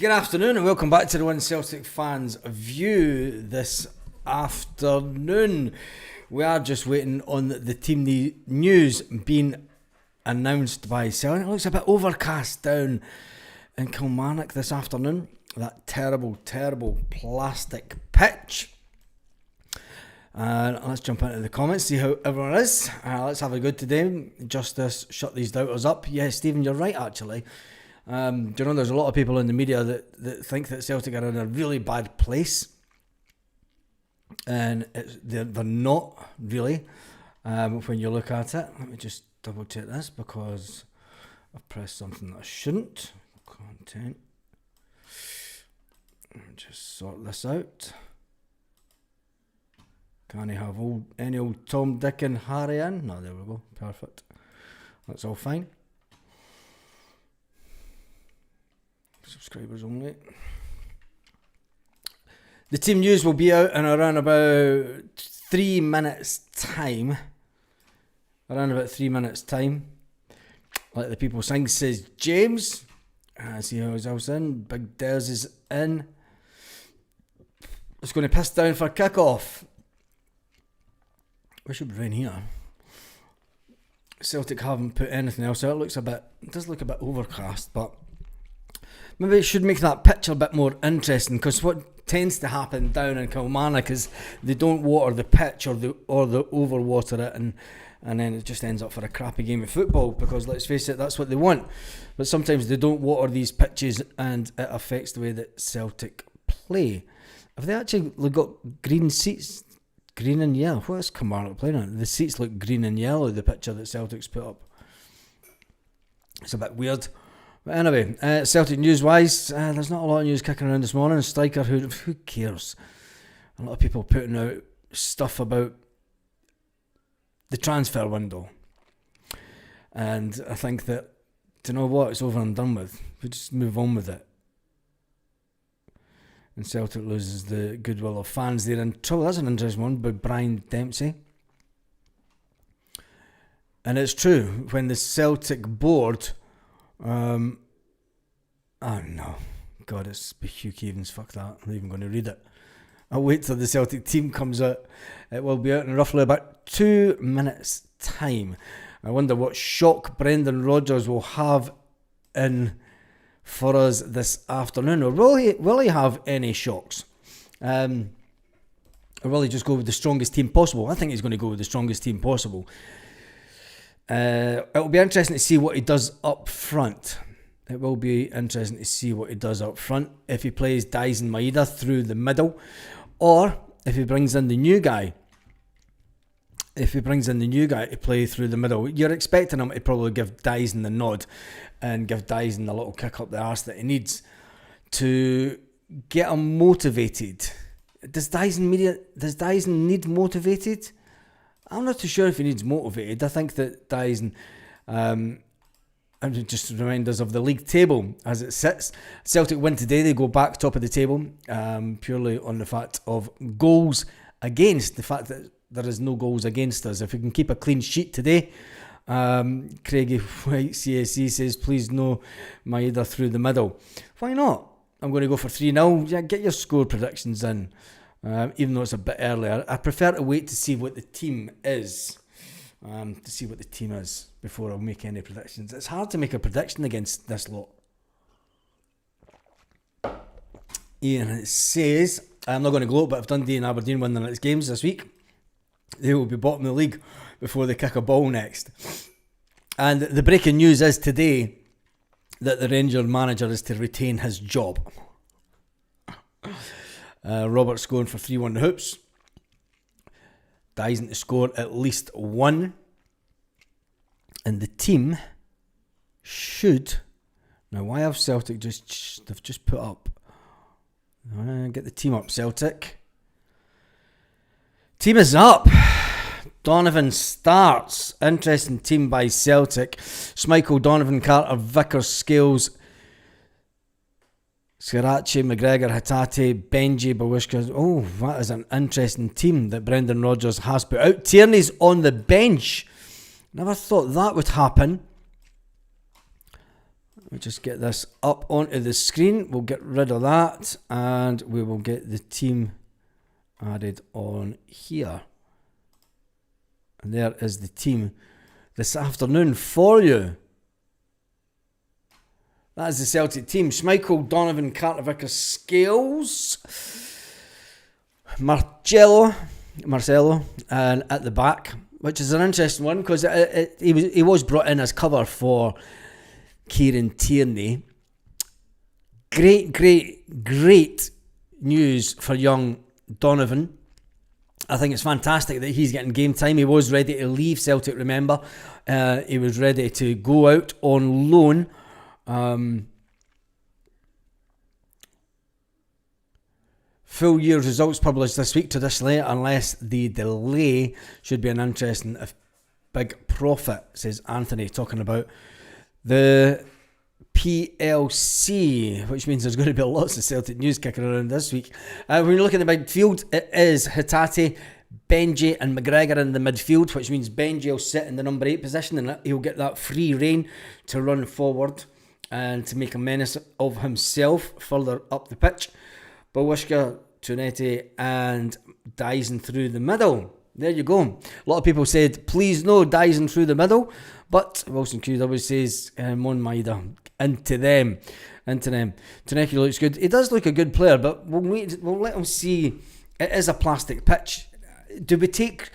Good afternoon and welcome back to the One Celtic Fans View this afternoon. We are just waiting on the team news being announced by Celtic. It looks a bit overcast down in Kilmarnock this afternoon. That terrible, terrible plastic pitch. Let's jump into the comments, see how everyone is. Let's have a good today. Justice, shut these doubters up. Yes, Stephen, you're right actually. Do you know there's a lot of people in the media that think that Celtic are in a really bad place, and they're not really when you look at it. Let me just double check this because I've pressed something that I shouldn't. Content. Just sort this out. Can I have any old Tom, Dick and Harry in? No, there we go. Perfect. That's all fine. Subscribers only. The team news will be out in around about 3 minutes time. Around about 3 minutes time. Like the people sing, says James. See how his house in. Big Des is in. It's going to piss down for kick-off. We should be rain here. Celtic haven't put anything else out. It does look a bit overcast, but maybe it should make that pitch a bit more interesting, because what tends to happen down in Kilmarnock is they don't water the pitch or they overwater it, and then it just ends up for a crappy game of football, because let's face it, that's what they want. But sometimes they don't water these pitches and it affects the way that Celtic play. Have they actually got green seats? Green and yellow? What is Kilmarnock playing on? The seats look green and yellow, the picture that Celtic's put up. It's a bit weird. But anyway, Celtic news-wise, there's not a lot of news kicking around this morning. Striker, who cares? A lot of people putting out stuff about the transfer window. And I think that, do you know what? It's over and done with. We just move on with it. And Celtic loses the goodwill of fans. They're in trouble. That's an interesting one by Brian Dempsey. And it's true, when the Celtic board... oh no, God, it's Hugh Keevins, fuck that, I'm not even going to read it. I'll wait till the Celtic team comes out. It will be out in roughly about 2 minutes time. I wonder what shock Brendan Rodgers will have in for us this afternoon, or will he have any shocks? Or will he just go with the strongest team possible? I think he's going to go with the strongest team possible. It'll be interesting to see what he does up front. It will be interesting to see what he does up front. If he plays Dyson Maeda through the middle, or if he brings in the new guy. If he brings in the new guy to play through the middle, you're expecting him to probably give Dyson the nod and give Dyson the little kick up the arse that he needs to get him motivated. Does Dyson need motivated? I'm not too sure if he needs motivated. I think that Dyson, just remind us of the league table as it sits. Celtic win today, they go back top of the table, purely on the fact of goals against, the fact that there is no goals against us. If we can keep a clean sheet today, Craigie White CSE says, please no Maeda through the middle. Why not? I'm going to go for 3-0. Yeah, get your score predictions in. Even though it's a bit earlier, I prefer to wait to see what the team is. Before I'll make any predictions. It's hard to make a prediction against this lot. Ian, it says, I'm not going to gloat, but if Dundee and Aberdeen win their next games this week, they will be bottom of the league before they kick a ball next. And the breaking news is today that the Rangers manager is to retain his job. Robert's scoring for 3-1 the Hoops. Dyson to score at least one. And the team should... Now, why have Celtic they've just put up... Get the team up, Celtic. Team is up. Donovan starts. Interesting team by Celtic. Schmeichel, Donovan, Carter, Vickers, Scales, Scarachi, McGregor, Hatate, Benji, Bawishka. Oh, that is an interesting team that Brendan Rodgers has put out. Tierney's on the bench. Never thought that would happen. We'll just get this up onto the screen. We'll get rid of that and we will get the team added on here. And there is the team this afternoon for you. That is the Celtic team. Schmeichel, Donovan, Carter, Vickers, Scales, Marcelo, and at the back, which is an interesting one because he was brought in as cover for Kieran Tierney. Great news for young Donovan. I think it's fantastic that he's getting game time. He was ready to leave Celtic, remember. He was ready to go out on loan. Full year results published this week to this late, unless the delay should be an interesting big profit, says Anthony, talking about the PLC, which means there's going to be lots of Celtic news kicking around this week. When you look at the midfield, it is Hatate, Benji and McGregor in the midfield, which means Benji will sit in the number 8 position and he'll get that free rein to run forward and to make a menace of himself further up the pitch. Bawishka, Tunetti and Dyson through the middle. There you go. A lot of people said, please no Dyson through the middle. But Wilson QW says, Mon Maida, into them. Tunetti looks good. He does look a good player, but we'll let him see. It is a plastic pitch. Do we take...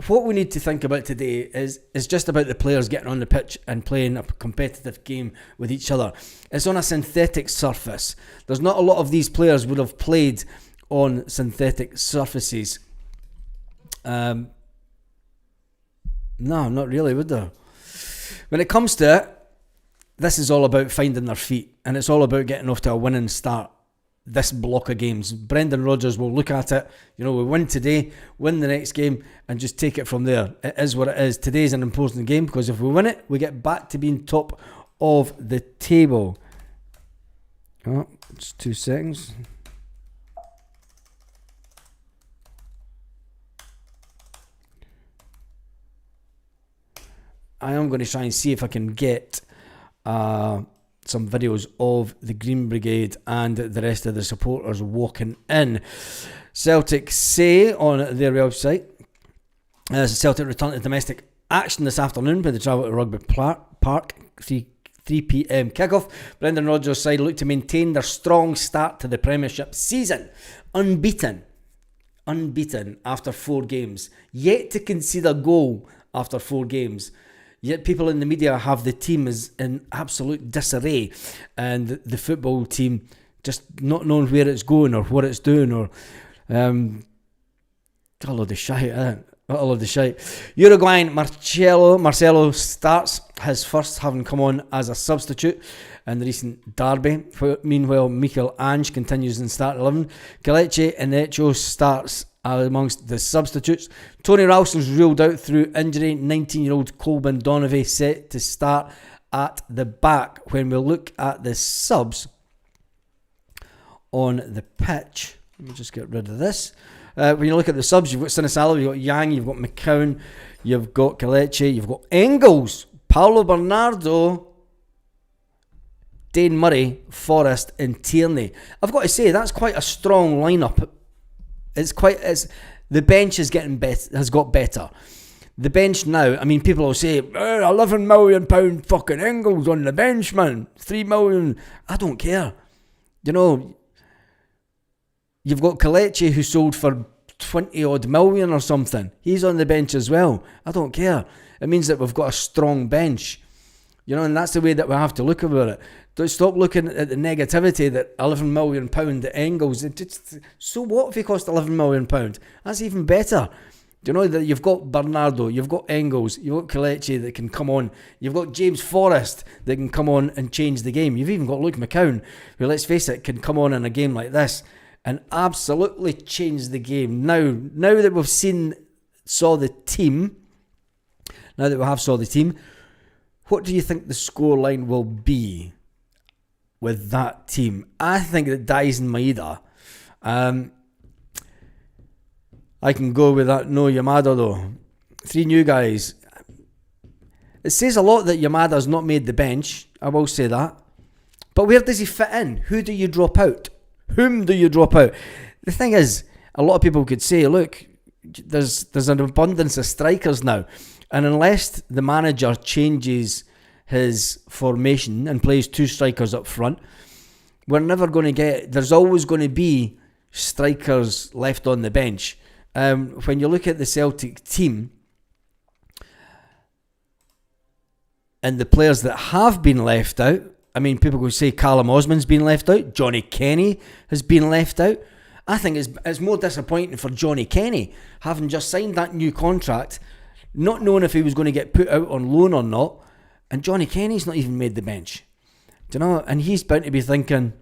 What we need to think about today is just about the players getting on the pitch and playing a competitive game with each other. It's on a synthetic surface. There's not a lot of these players would have played on synthetic surfaces. No, not really, would there? When it comes to it, this is all about finding their feet, and it's all about getting off to a winning start. This block of games, Brendan Rodgers will look at it. We win today, win the next game, and just take it from there. It is what it is. Today's an important game because if we win it, we get back to being top of the table. Oh, just 2 seconds. I am going to try and see if I can get some videos of the Green Brigade and the rest of the supporters walking in. Celtic say on their website, as Celtic return to domestic action this afternoon by the travel to Rugby Park, 3 p.m. kickoff. Brendan Rodgers' side look to maintain their strong start to the Premiership season. Unbeaten after 4 games. Yet to concede a goal after 4 games. Yet people in the media have the team as in absolute disarray and the football team just not knowing where it's going or what it's doing or a load of shite, Uruguayan Marcelo starts his first, having come on as a substitute in the recent derby. Meanwhile, Mikel Ange continues in start 11. Kelechi Iheanacho starts amongst the substitutes. Tony Ralston's ruled out through injury. 19-year-old Colbin Donovan set to start at the back. When we look at the subs on the pitch, let me just get rid of this. When you look at the subs, you've got Sinisalo, you've got Yang, you've got McCown, you've got Kelechi, you've got Engels, Paulo Bernardo, Dane Murray, Forrest and Tierney. I've got to say, that's quite a strong lineup. The bench is has got better. The bench now, I mean, people will say, £11 million fucking Engels on the bench, man. 3 million. I don't care. You've got Kelechi who sold for 20 odd million or something. He's on the bench as well. I don't care. It means that we've got a strong bench. And that's the way that we have to look about it. Don't stop looking at the negativity that £11 million at Engels. So what if he cost £11 million? That's even better. That you've got Bernardo, you've got Engels, you've got Kelechi that can come on, you've got James Forrest that can come on and change the game. You've even got Luke McCown, who, let's face it, can come on in a game like this and absolutely change the game. Now that we've saw the team, what do you think the scoreline will be with that team? I think that Dyson Maeda, I can go with that. No Yamada though. 3 new guys. It says a lot that Yamada's not made the bench. I will say that. But where does he fit in? Who do you drop out? Whom do you drop out? The thing is, a lot of people could say, look, there's an abundance of strikers now, and unless the manager changes his formation and plays 2 strikers up front, we're never going to get... There's always going to be strikers left on the bench. When you look at the Celtic team and the players that have been left out, I mean, people will say Callum Osman's been left out, Johnny Kenny has been left out. I think it's more disappointing for Johnny Kenny, having just signed that new contract, not knowing if he was going to get put out on loan or not, and Johnny Kenny's not even made the bench. Do you know? And he's bound to be thinking,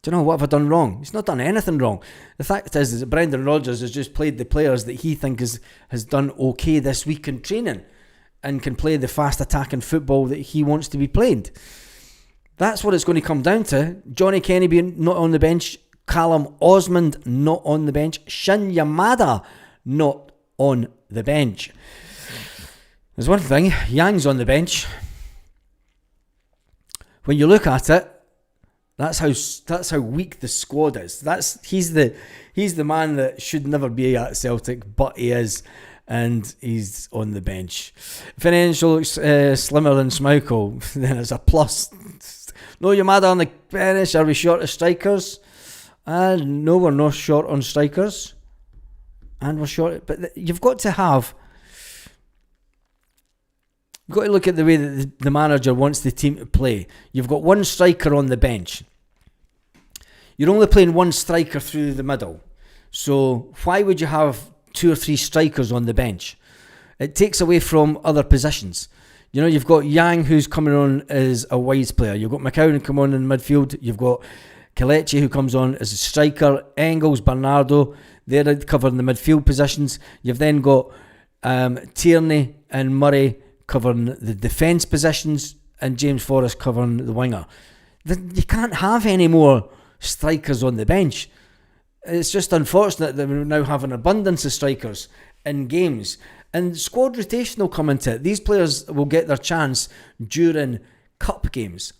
do you know, what have I done wrong? He's not done anything wrong. The fact is that Brendan Rodgers has just played the players that he thinks has done okay this week in training and can play the fast attacking football that he wants to be played. That's what it's going to come down to. Johnny Kenny being not on the bench, Callum Osmond not on the bench, Shin Yamada not on the bench. There's one thing, Yang's on the bench. When you look at it, that's how weak the squad is. He's the man that should never be at Celtic, but he is, and he's on the bench. If anyone looks slimmer than Schmeichel, then it's a plus. No Yamada on the bench. Are we short of strikers? No, we're not short on strikers, and we're short. But you've got to have. You've got to look at the way that the manager wants the team to play. You've got 1 striker on the bench. You're only playing 1 striker through the middle. So why would you have 2 or 3 strikers on the bench? It takes away from other positions. You know, you've got Yang, who's coming on as a wide player. You've got McCowan come on in midfield. You've got Kelechi, who comes on as a striker. Engels, Bernardo, they're covering the midfield positions. You've then got Tierney and Murray covering the defence positions, and James Forrest covering the winger. You can't have any more strikers on the bench. It's just unfortunate that we now have an abundance of strikers in games, and squad rotation will come into it. These players will get their chance during cup games.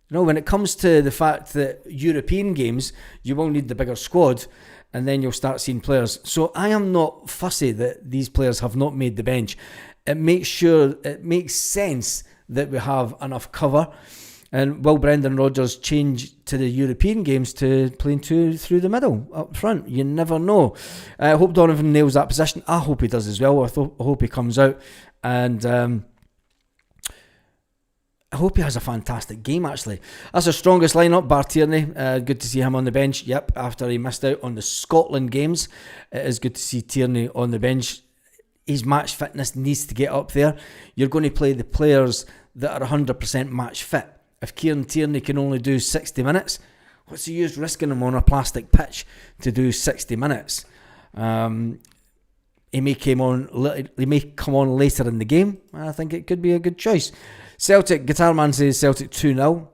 You know, when it comes to the fact that European games, you will need the bigger squad, and then you'll start seeing players. So I am not fussy that these players have not made the bench. It makes sense that we have enough cover. And will Brendan Rodgers change to the European games to playing 2 through the middle up front? You never know. I hope Donovan nails that position. I hope he does as well. I hope he comes out, and I hope he has a fantastic game, actually. That's our strongest lineup, bar Tierney. Good to see him on the bench. Yep, after he missed out on the Scotland games, it is good to see Tierney on the bench. His match fitness needs to get up there. You're going to play the players that are 100% match fit. If Kieran Tierney can only do 60 minutes, what's the use risking him on a plastic pitch to do 60 minutes? He may come on later in the game. I think it could be a good choice. Celtic, Guitar Man says Celtic 2-0.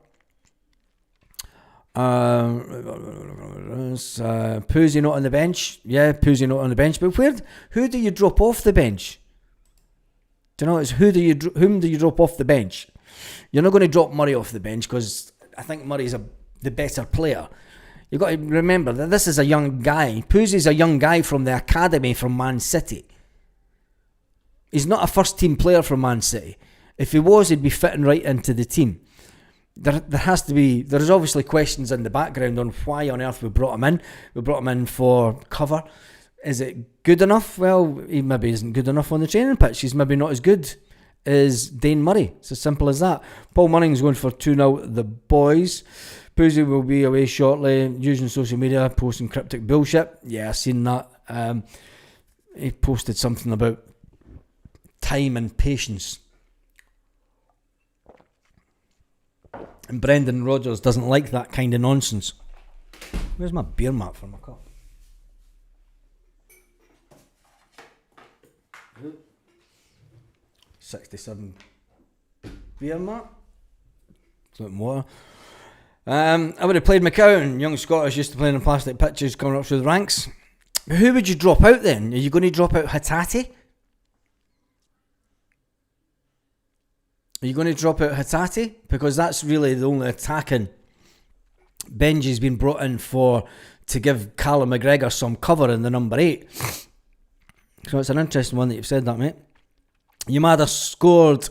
Poosie not on the bench. Yeah, Poosie not on the bench. But who do you drop off the bench? Do you know, it's whom do you drop off the bench? You're not going to drop Murray off the bench because I think Murray's the better player. You've got to remember that this is a young guy. Poosie's a young guy from the academy from Man City. He's not a first team player from Man City. If he was, he'd be fitting right into the team. There's obviously questions in the background on why on earth we brought him in. We brought him in for cover. Is it good enough? Well, he maybe isn't good enough on the training pitch. He's maybe not as good as Dane Murray. It's as simple as that. Paul Munning's going for 2-0 the boys. Poosie will be away shortly, using social media, posting cryptic bullshit. Yeah, I've seen that. He posted something about time and patience. And Brendan Rodgers doesn't like that kind of nonsense. Where's my beer mat for my cup? 67 beer mat. It's like water. I would have played McCowan. Young Scottish used to play in plastic pitches coming up through the ranks. Who would you drop out then? Are you going to drop out Hatate? Are you going to drop out Hatate? Because that's really the only attacking. Benji's been brought in to give Callum McGregor some cover in the number 8. So it's an interesting one that you've said that, mate. Yamada scored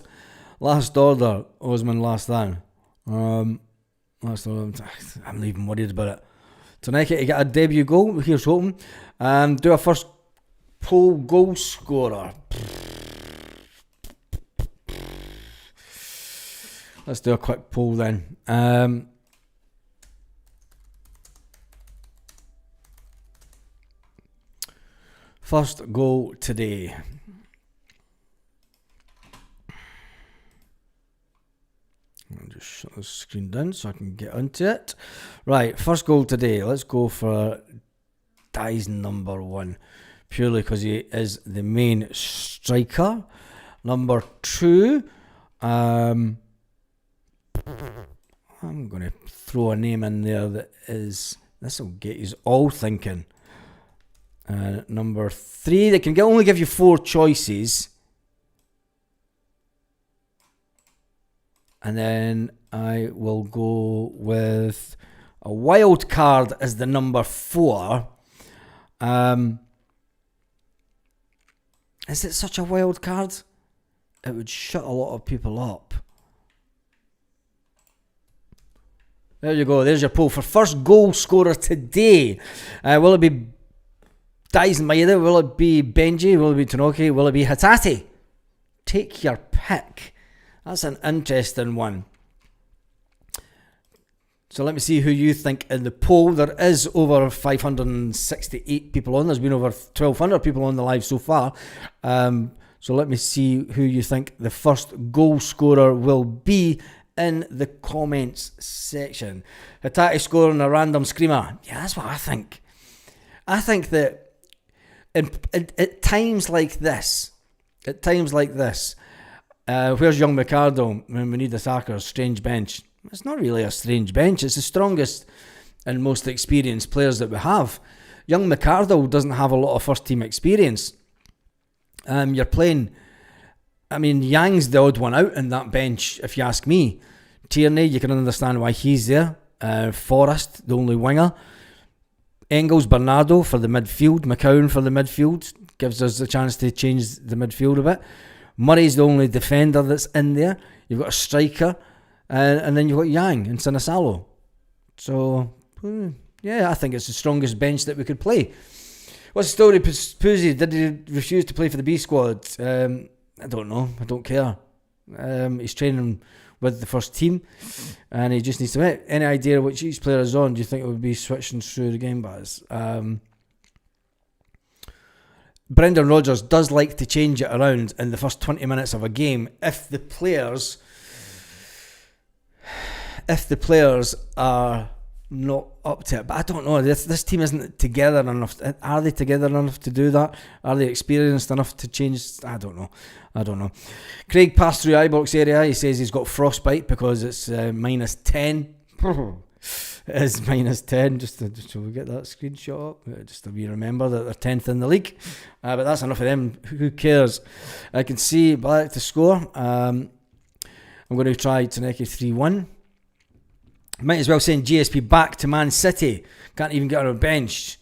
last order. Osman last down. Last order. I'm not even worried about it. Tonight to get a debut goal. Here's hoping. Do a first poll goal scorer. Let's do a quick poll then. First goal today. I'll just shut the screen down so I can get onto it. Right, first goal today. Let's go for Dyson number 1. Purely because he is the main striker. Number 2. I'm going to throw a name in there that is... This will get you all thinking. Number 3. They can only give you 4 choices. And then I will go with a wild card as the number 4. Is it such a wild card? It would shut a lot of people up. There you go. There's your poll for first goal scorer today. Will it be Dyson Maeda? Will it be Benji? Will it be Tanoki? Will it be Hatate? Take your pick. That's an interesting one. So let me see who you think in the poll. There is over 568 people on. There's been over 1,200 people on the live so far. So let me see who you think the first goal scorer will be in the comments section. Hatate scoring a random screamer. Yeah, that's what I think. I think that at times like this, where's young Ricardo when we need a Saka's strange bench? It's not really a strange bench. It's the strongest and most experienced players that we have. Young Ricardo doesn't have a lot of first team experience. You're playing... I mean, Yang's the odd one out in that bench, if you ask me. Tierney, you can understand why he's there. Forrest, the only winger. Engels, Bernardo for the midfield. McCowan for the midfield. Gives us a chance to change the midfield a bit. Murray's the only defender that's in there. You've got a striker. And then you've got Yang and Sinisalo. So, yeah, I think it's the strongest bench that we could play. What's the story, Poozy? Did he refuse to play for the B squad? I don't know. I don't care. He's training with the first team and he just needs to win. Any idea which each player is on? Do you think it would be switching through the game bars? Brendan Rodgers does like to change it around in the first 20 minutes of a game if the players are not up to it. But I don't know, this team isn't together enough. Are they together enough to do that? Are they experienced enough to change? I don't know. Craig passed through Ibrox area. He says he's got frostbite because it's minus 10. It is minus 10. Shall we get that screenshot up? Just to remember that they're 10th in the league. But that's enough of them. Who cares? I can see Black to score. I'm going to try Taneki 3-1. Might as well send GSP back to Man City. Can't even get on a bench.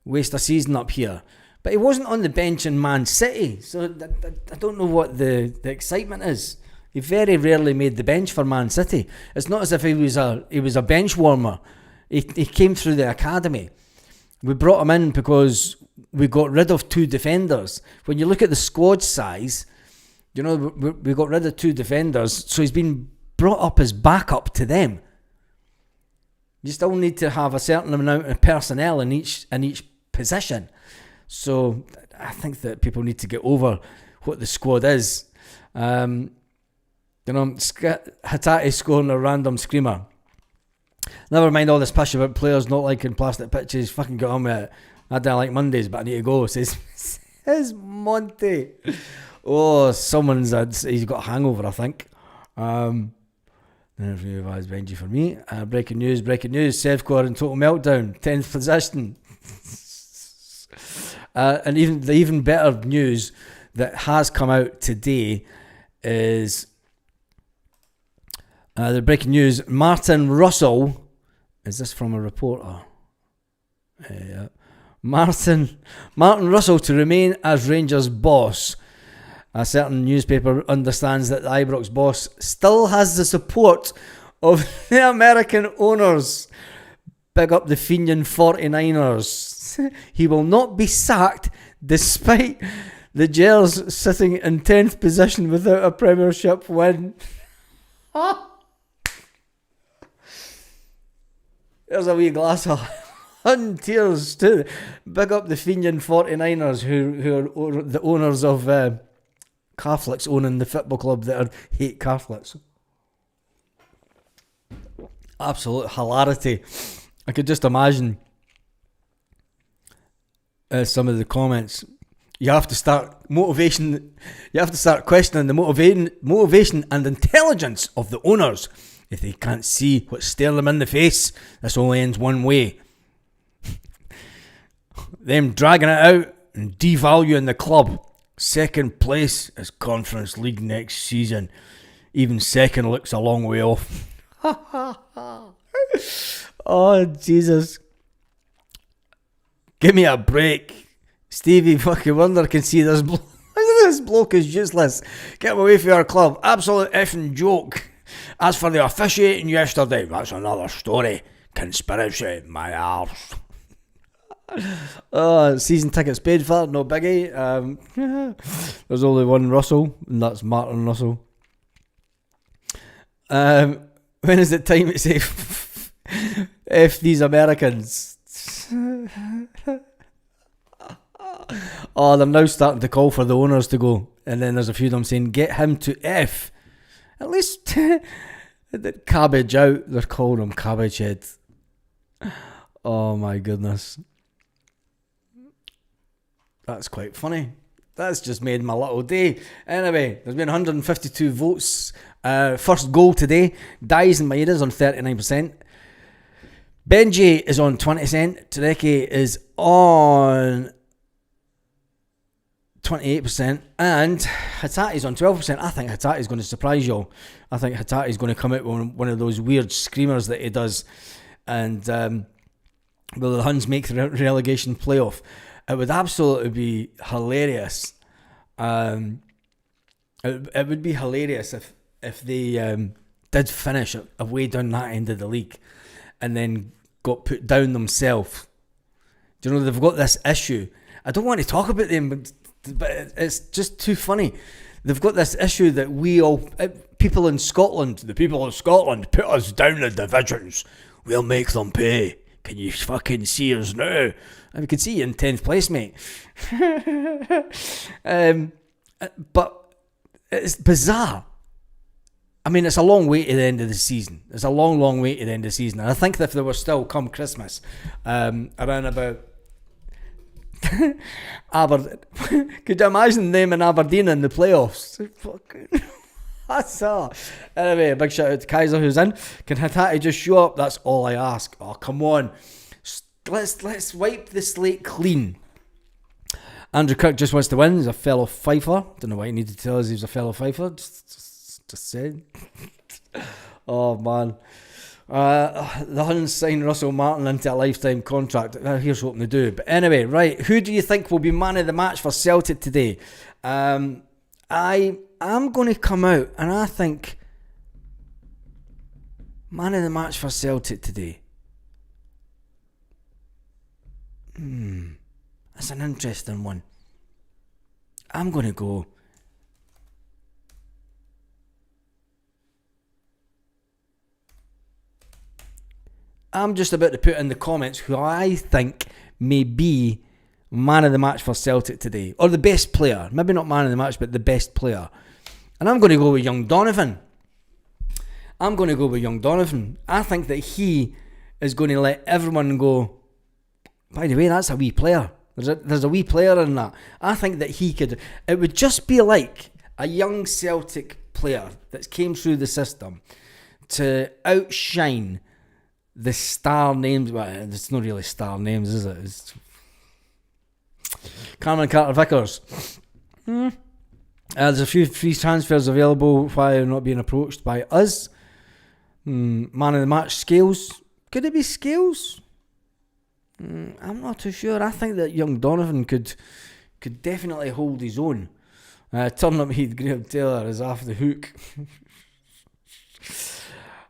Waste a season up here. But he wasn't on the bench in Man City. So I don't know what the excitement is. He very rarely made the bench for Man City. It's not as if he was a bench warmer. He came through the academy. We brought him in because we got rid of 2 defenders. When you look at the squad size, you know, we got rid of 2 defenders. So he's been brought up as backup to them. You still need to have a certain amount of personnel in each position. So I think that people need to get over what the squad is. Hatate scoring a random screamer. Never mind all this pish about players not liking plastic pitches. Fucking get on with it. I don't like Mondays, but I need to go. Says Monty. Oh, he's got a hangover, I think. Revised Benji for me. Breaking news. Sevcore in total meltdown. 10th position. And the even better news that has come out today is The breaking news: Martin Russell. Is this from a reporter? Yeah. Martin Russell to remain as Rangers boss. A certain newspaper understands that the Ibrox boss still has the support of the American owners. Big up the Fenian 49ers. He will not be sacked despite the Gers sitting in 10th position without a Premiership win. There's a wee glass of tears too. Big up the Fenian 49ers who are the owners of Catholics owning the football club that hate Catholics. Absolute hilarity. I could just imagine some of the comments. You have to start questioning the motivation and intelligence of the owners. If they can't see what's staring them in the face, this only ends one way. Them dragging it out and devaluing the club. Second place is Conference League next season. Even second looks a long way off. Oh, Jesus. Give me a break. Stevie fucking Wonder can see this bloke. This bloke is useless. Get him away from our club. Absolute effing joke. As for the officiating yesterday, that's another story. Conspiracy, my arse. Season tickets paid for, no biggie. There's only one Russell, and that's Martin Russell. When is it time to say F these Americans? They're now starting to call for the owners to go, and then there's a few of them saying get him to F. At least cabbage out. They're calling him cabbage head. Oh my goodness. That's quite funny. That's just made my little day. Anyway, there's been 152 votes. First goal today. Dies and Maeda is on 39%. Benji is on 20%. Tareki is on 28%. And Hatati's on 12%. I think Hatati's going to surprise y'all. I think Hatati's going to come out with one of those weird screamers that he does. And will the Huns make the relegation playoff? It would absolutely be hilarious. It would be hilarious if they did finish away down that end of the league and then got put down themselves. Do you know, they've got this issue. I don't want to talk about them, but it's just too funny. They've got this issue that the people in Scotland put us down the divisions. We'll make them pay. Can you fucking see us now? I can see you in 10th place, mate. But it's bizarre. I mean, it's a long way to the end of the season. It's a long, long way to the end of the season. And I think that if there were still come Christmas, around about Aberdeen, could you imagine them in Aberdeen in the playoffs? Fucking that's all. Anyway, a big shout out to Kaiser who's in. Can Hatati just show up? That's all I ask. Oh, come on. Let's wipe the slate clean. Andrew Kirk just wants to win. He's a fellow Fifer. Don't know why he needed to tell us he was a fellow Fifer. Just saying. Oh man. The Huns signed Russell Martin into a lifetime contract. Here's hoping they do. But anyway, right. Who do you think will be man of the match for Celtic today? I am going to come out and I think man of the match for Celtic today. That's an interesting one. I'm going to go. I'm just about to put in the comments who I think may be man of the match for Celtic today. Or the best player. Maybe not man of the match, but the best player. And I'm going to go with young Donovan. I think that he is going to let everyone go, by the way, that's a wee player. There's a wee player in that. I think that he could... It would just be like a young Celtic player that came through the system to outshine the star names. Well, it's not really star names, is it? It's Cameron Carter-Vickers. There's a few free transfers available while not being approached by us. Man of the match, Scales. Could it be Scales? I'm not too sure. I think that young Donovan could definitely hold his own. Turnip Heath, Graham Taylor is off the hook.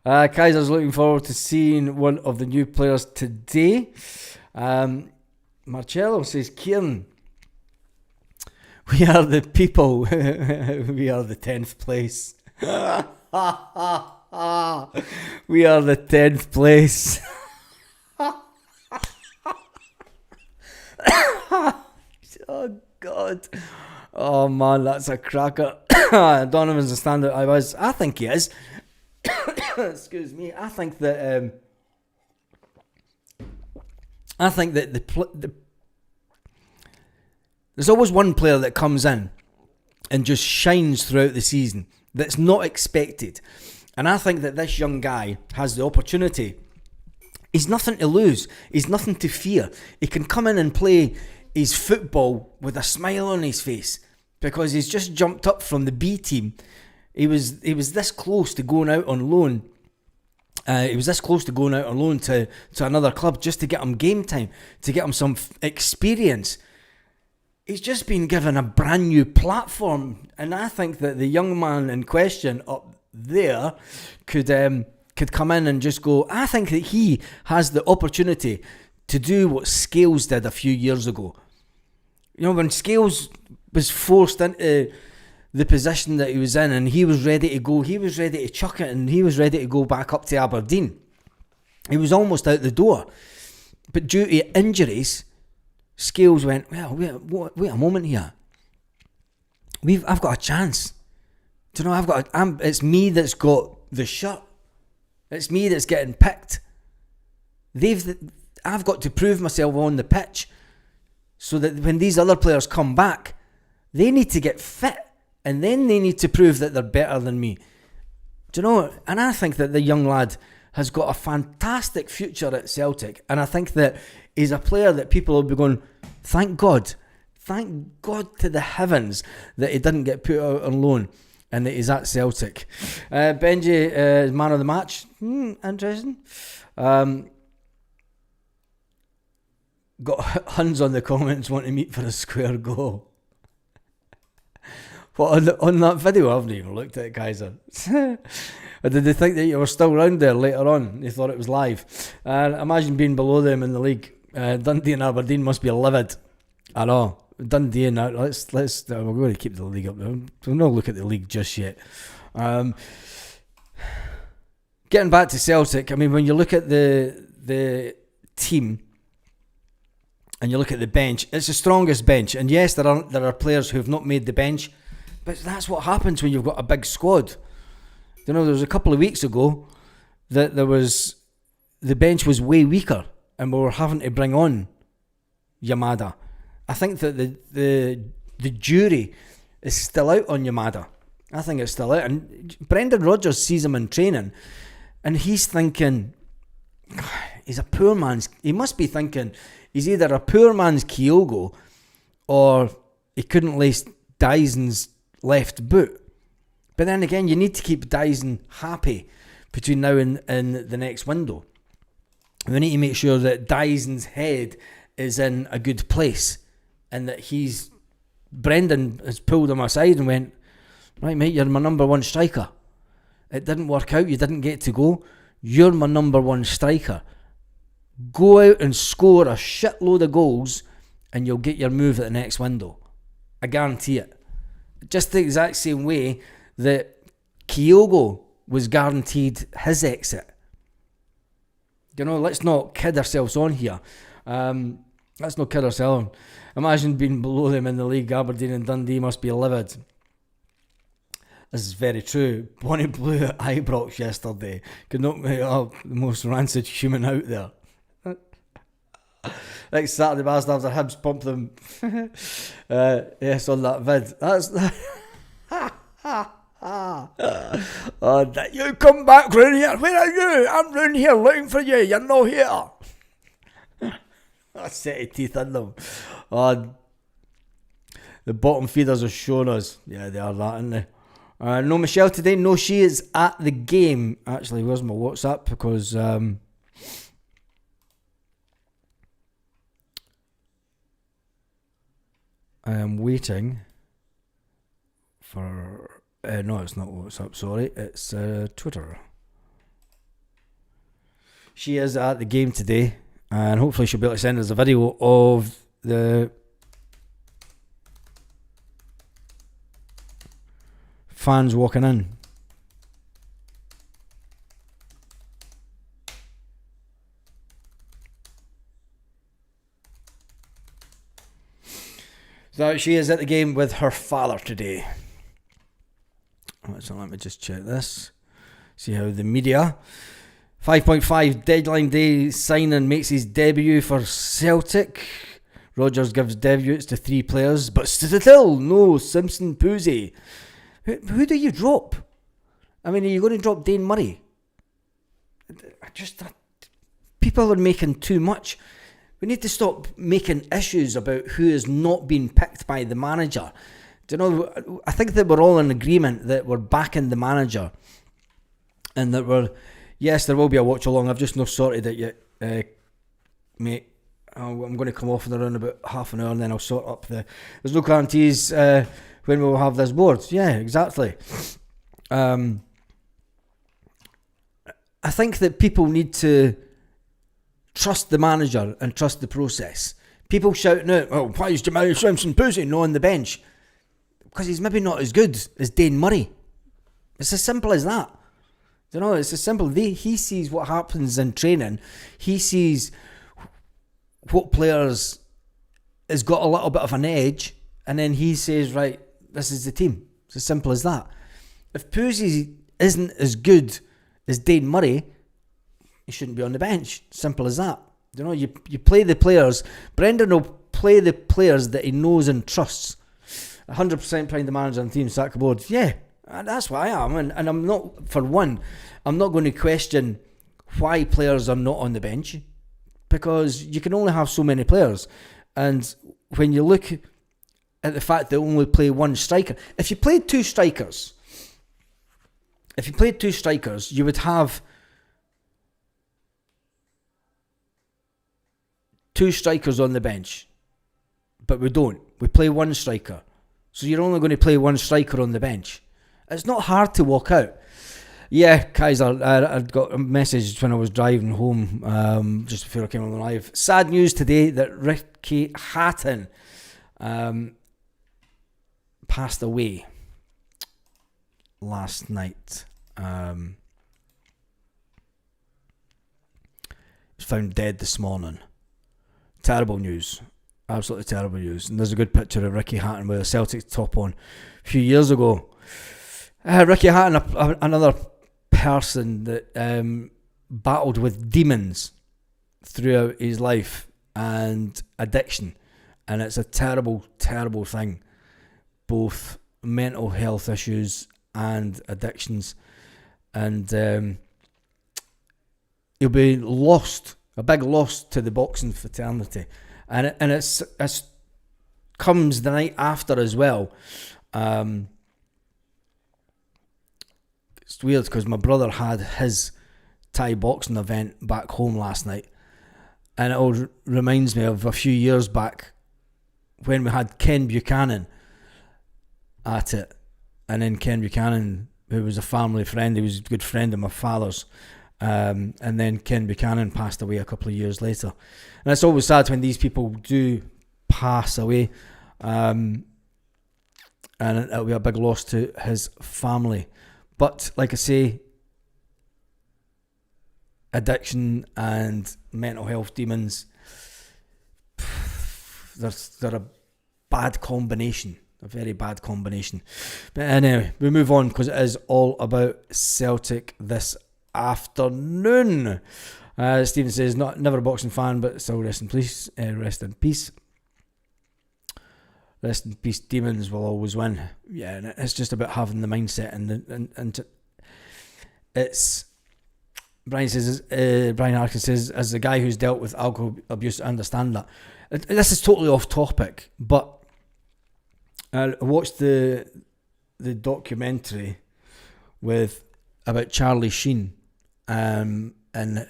Kaiser's looking forward to seeing one of the new players today. Marcello says, Kieran, we are the people. We are the 10th place. We are the 10th place. Oh, God. Oh, man, that's a cracker. Donovan's a standout. I think he is. Excuse me. I think that there's always one player that comes in and just shines throughout the season that's not expected. And I think that this young guy has the opportunity. He's nothing to lose. He's nothing to fear. He can come in and play his football with a smile on his face because he's just jumped up from the B team. He was this close to going out on loan. He was this close to going out on loan to another club just to get him game time, to get him some experience. He's just been given a brand new platform, and I think that the young man in question up there could come in and just go. I think that he has the opportunity to do what Scales did a few years ago. You know, when Scales was forced into the position that he was in and he was ready to go, he was ready to chuck it and he was ready to go back up to Aberdeen. He was almost out the door. But due to injuries, Scales went, well, wait a moment here. I've got a chance. Do you know, it's me that's got the shirt. It's me that's getting picked. I've got to prove myself on the pitch so that when these other players come back, they need to get fit and then they need to prove that they're better than me. Do you know? And I think that the young lad has got a fantastic future at Celtic, and I think that he's a player that people will be going, thank God to the heavens that he didn't get put out on loan and that he's at Celtic. Benji is man of the match. Interesting. Got Huns on the comments wanting to meet for a square goal. What, on that video? I haven't even looked at it, Kaiser. Or did they think that you were still around there later on? They thought it was live. Imagine being below them in the league. Dundee and Aberdeen must be livid. I know. Dundee and let's we're going to keep the league up there. We'll not look at the league just yet. Getting back to Celtic, I mean, when you look at the team and you look at the bench, it's the strongest bench. And yes, there are players who have not made the bench, but that's what happens when you've got a big squad. You know, there was a couple of weeks ago that the bench was way weaker and we were having to bring on Yamada. I think that the jury is still out on Yamada. I think it's still out. And Brendan Rodgers sees him in training and he's thinking, he's a poor man's... He must be thinking he's either a poor man's Kyogo or he couldn't lace Dyson's left boot. But then again, you need to keep Dyson happy between now and the next window. We need to make sure that Dyson's head is in a good place and that Brendan has pulled him aside and went, right mate, you're my number one striker. It didn't work out, you didn't get to go. You're my number one striker. Go out and score a shitload of goals and you'll get your move at the next window. I guarantee it. Just the exact same way that Kyogo was guaranteed his exit. You know, let's not kid ourselves on here. Let's not kid ourselves on. Imagine being below them in the league. Aberdeen and Dundee must be livid. This is very true. Bonnie blew at Ibrox yesterday. Could not make up the most rancid human out there. Next Saturday, bastard after Hibs pump them. Yes, on that vid. That's... you come back round here. Where are you? I'm round here looking for you. You're not here. A set of teeth in them. The bottom feeders are showing us. Yeah, they are that, aren't they? No Michelle today. No, she is at the game. Actually, where's my WhatsApp? Because I am waiting for... no, it's not WhatsApp, sorry. It's Twitter. She is at the game today, and hopefully she'll be able to send us a video of the fans walking in. So she is at the game with her father today. So let me just check this. See how the media... 5.5 deadline day signing makes his debut for Celtic. Rodgers gives debuts to 3 players, but still no Simpson Poosie. Who do you drop? I mean, are you going to drop Dane Murray? People are making too much. We need to stop making issues about who is not being picked by the manager. Do you know? I think that we're all in agreement that we're backing the manager, and that yes, there will be a watch along. I've just not sorted it yet, mate. I'm going to come off in around about half an hour, and then I'll sort up there's no guarantees when we'll have this board. Yeah, exactly. I think that people need to trust the manager and trust the process. People shouting out, "Oh, why is Jamal Simpson Poosie not on the bench?" Because he's maybe not as good as Dane Murray. It's as simple as that. You know, it's as simple. He sees what happens in training. He sees what players has got a little bit of an edge, and then he says, right, this is the team. It's as simple as that. If Poosie isn't as good as Dane Murray, he shouldn't be on the bench. Simple as that. You know, you play the players. Brendan will play the players that he knows and trusts. 100% behind the manager and team, sack aboard. Yeah. And that's what I am, and I'm not, for one, I'm not going to question why players are not on the bench, because you can only have so many players. And when you look at the fact they only play one striker, if you played two strikers, you would have 2 strikers on the bench, but we don't. We play one striker, so you're only going to play one striker on the bench. It's not hard to walk out. Yeah, Kaiser, I got a message when I was driving home just before I came on the live. Sad news today that Ricky Hatton passed away last night. He was found dead this morning. Terrible news. Absolutely terrible news. And there's a good picture of Ricky Hatton with a Celtic top on a few years ago. Ricky Hatton, another person that battled with demons throughout his life and addiction, and it's a terrible, terrible thing, both mental health issues and addictions, and he'll be lost, a big loss to the boxing fraternity, and it's comes the night after as well. It's weird because my brother had his Thai boxing event back home last night, and it all reminds me of a few years back when we had Ken Buchanan at it, and then Ken Buchanan, who was a family friend, he was a good friend of my father's, and then Ken Buchanan passed away a couple of years later, and it's always sad when these people do pass away, and it'll be a big loss to his family. But like I say, addiction and mental health demons, they're a bad combination, a very bad combination. But anyway, we move on because it is all about Celtic this afternoon. Stephen says, never a boxing fan, but still rest in peace. Rest in peace. Rest in peace, demons will always win. Yeah, and it's just about having the mindset and it's... Brian Harkin says, as a guy who's dealt with alcohol abuse, I understand that. This is totally off topic, but I watched the the documentary about Charlie Sheen and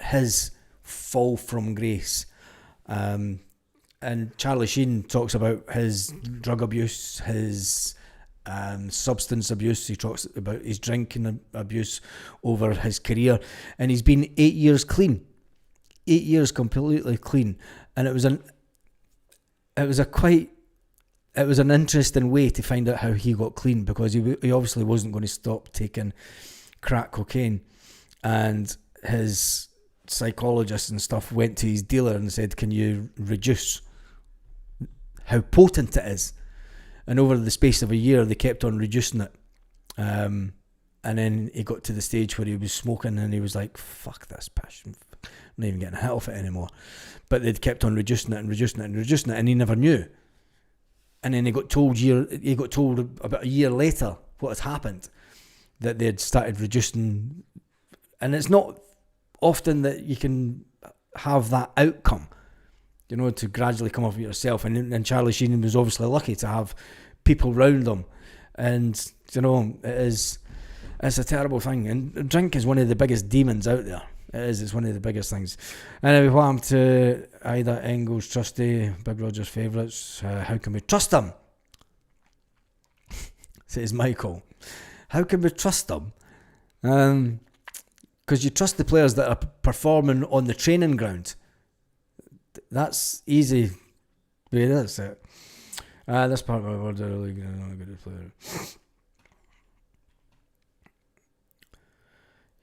his fall from grace. And Charlie Sheen talks about his drug abuse, his substance abuse. He talks about his drinking abuse over his career, and he's been 8 years clean, 8 years completely clean. And it was an interesting way to find out how he got clean, because he obviously wasn't going to stop taking crack cocaine, and his psychologist and stuff went to his dealer and said, can you reduce how potent it is? And over the space of a year they kept on reducing it, and then he got to the stage where he was smoking and he was like, fuck this pish, I'm not even getting a hit off it anymore. But they'd kept on reducing it and he never knew. And then he got told about a year later what had happened, that they had started reducing. And it's not often that you can have that outcome, to gradually come off it yourself. And Charlie Sheen was obviously lucky to have people round him. And, it's a terrible thing. And drink is one of the biggest demons out there. It's one of the biggest things. Anyway, what happened to Ida Engels, Trusty, Big Roger's favourites? How can we trust them? Says Michael. How can we trust them? Because you trust the players that are performing on the training ground. That's easy. That's it. This part of my words are really good. I'm not a good player.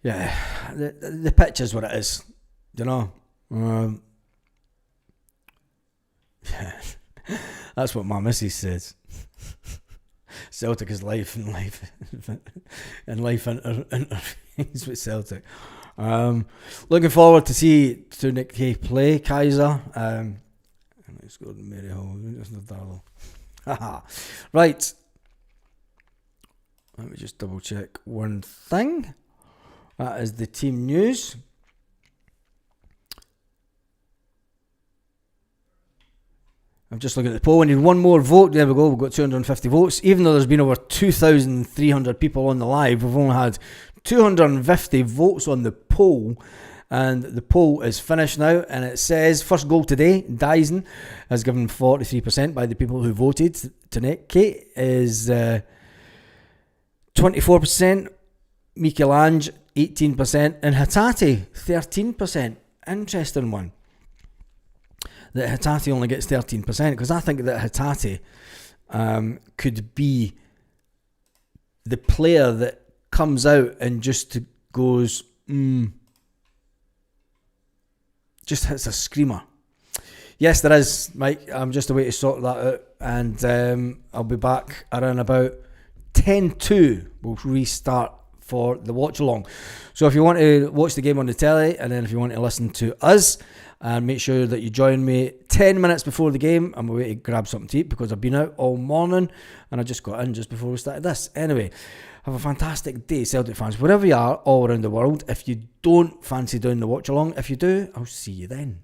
Yeah, the pitch is what it is, Yeah, that's what my missus says. Celtic is life, and life interferes with Celtic. Looking forward to see Nick Hay play Kaiser. Let's go to Mary Hall. Right. Let me just double check one thing. That is the team news. I'm just looking at the poll. We need one more vote. There we go. We've got 250 votes. Even though there's been over 2,300 people on the live, we've only had 250 votes on the poll. And the poll is finished now. And it says, first goal today, Dyson has given 43% by the people who voted. Tonight, Kate is 24%. Michelangelo 18%, and Hatate 13%. Interesting one. That Hatate only gets 13%, because I think that Hatate could be the player that comes out and just goes, just hits a screamer. Yes, there is, Mike. I'm just away to sort that out, and I'll be back around about 10:02. We'll restart for the watch along. So if you want to watch the game on the telly, and then if you want to listen to us, and make sure that you join me 10 minutes before the game. I'm away to grab something to eat because I've been out all morning and I just got in just before we started this. Anyway, have a fantastic day, Celtic fans, wherever you are all around the world. If you don't fancy doing the watch along, if you do, I'll see you then.